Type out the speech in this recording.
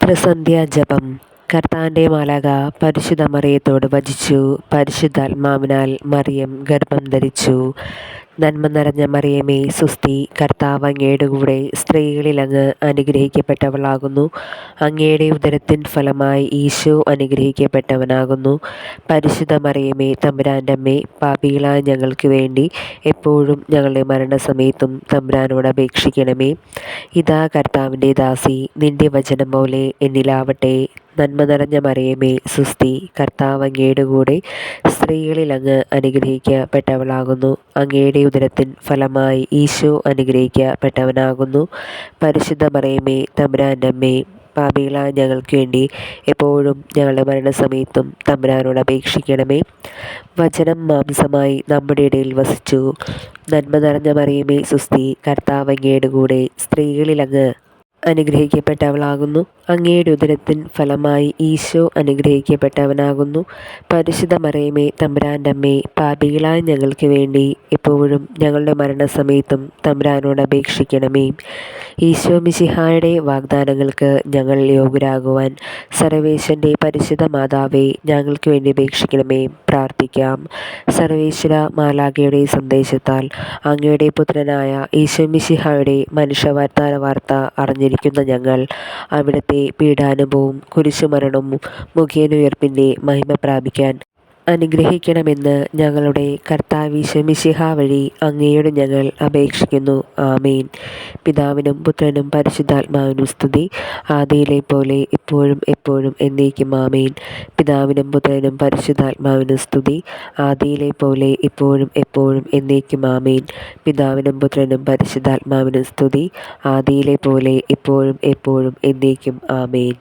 ത്രിസന്ധ്യാജപം. കർത്താവിന്റെ മാലാഖ പരിശുദ്ധ മറിയത്തോട് വചിച്ചു. പരിശുദ്ധാത്മാവിനാൽ മറിയം ഗർഭം ധരിച്ചു. നന്മ നിറഞ്ഞ മറിയമേ സുസ്തി, കർത്താവ് അങ്ങയുടെ കൂടെ സ്ത്രീകളിൽ അങ്ങ് അനുഗ്രഹിക്കപ്പെട്ടവളാകുന്നു. അങ്ങയുടെ ഉദരത്തിൻ ഫലമായി ഈശോ അനുഗ്രഹിക്കപ്പെട്ടവനാകുന്നു. പരിശുദ്ധ മറിയമേ തമ്പുരാൻ്റെ അമ്മേ, പാപികളായ ഞങ്ങൾക്ക് വേണ്ടി എപ്പോഴും ഞങ്ങളുടെ മരണസമയത്തും തമ്പുരാനോട് അപേക്ഷിക്കണമേ. ഇതാ കർത്താവിൻ്റെ ദാസി, നിന്റെ വചനം പോലെ എന്നിലാവട്ടെ. നന്മ നിറഞ്ഞ മറിയമേ സുസ്തി, കർത്താവ് അങ്ങയുടെ കൂടെ സ്ത്രീകളിൽ അങ്ങ് അനുഗ്രഹിക്കപ്പെട്ടവളാകുന്നു. അങ്ങയുടെ ഉദരത്തിൻ ഫലമായി ഈശോ അനുഗ്രഹിക്കപ്പെട്ടവനാകുന്നു. പരിശുദ്ധ മറിയമേ തമ്പുരാൻ്റെ അമ്മേ, പാപികളായ ഞങ്ങൾക്ക് വേണ്ടി എപ്പോഴും ഞങ്ങളുടെ മരണസമയത്തും തമ്പുരാനോട് അപേക്ഷിക്കണമേ. വചനം മാംസമായി നമ്മുടെ ഇടയിൽ വസിച്ചു. നന്മ നിറഞ്ഞ മറിയമേ സുസ്തി, കർത്താവ് അങ്ങയുടെ കൂടെ സ്ത്രീകളിൽ അങ്ങ് അനുഗ്രഹിക്കപ്പെട്ടവളാകുന്നു. അങ്ങയുടെ ഉദരത്തിൻ ഫലമായി ഈശോ അനുഗ്രഹിക്കപ്പെട്ടവനാകുന്നു. പരിശുദ്ധ മറിയമേ തമ്പുരാൻ്റെ അമ്മേ, പാപികളായ ഞങ്ങൾക്ക് വേണ്ടി എപ്പോഴും ഞങ്ങളുടെ മരണസമയത്തും തമ്പുരാനോട് അപേക്ഷിക്കണമേ. ഈശോ മിശിഹായുടെ വാഗ്ദാനങ്ങൾക്ക് ഞങ്ങൾ യോഗ്യരാകുവാൻ സർവേശ്വരൻ്റെ പരിശുദ്ധ മാതാവേ, ഞങ്ങൾക്ക് വേണ്ടി അപേക്ഷിക്കണമേ. പ്രാർത്ഥിക്കാം. സർവേശ്വര മാലാഖയുടെ സന്ദേശത്താൽ അങ്ങയുടെ പുത്രനായ ഈശോ മിശിഹായുടെ മനുഷ്യവതാര വാർത്ത അറിഞ്ഞിരിക്കുന്ന ഞങ്ങൾ അവിടുത്തെ പീഡാനുഭവവും കുരിശുമരണവും മുഖേനുയർപ്പിൻ്റെ മഹിമ പ്രാപിക്കാൻ അനുഗ്രഹിക്കണമെന്ന് ഞങ്ങളുടെ കർത്താവ് ഈശോ മിശിഹ വഴി അങ്ങയോട് ഞങ്ങൾ അപേക്ഷിക്കുന്നു. ആമേൻ. പിതാവിനും പുത്രനും പരിശുദ്ധാത്മാവിനും സ്തുതി, ആദിയിലെ പോലെ ഇപ്പോഴും എപ്പോഴും എന്നേക്കും. ആമേൻ. പിതാവിനും പുത്രനും പരിശുദ്ധാത്മാവിനും സ്തുതി, ആദിയിലെ പോലെ ഇപ്പോഴും എപ്പോഴും എന്നേക്കും. ആമേൻ. പിതാവിനും പുത്രനും പരിശുദ്ധാത്മാവിനും സ്തുതി, ആദിയിലെ പോലെ ഇപ്പോഴും എപ്പോഴും എന്നേക്കും. ആമേൻ.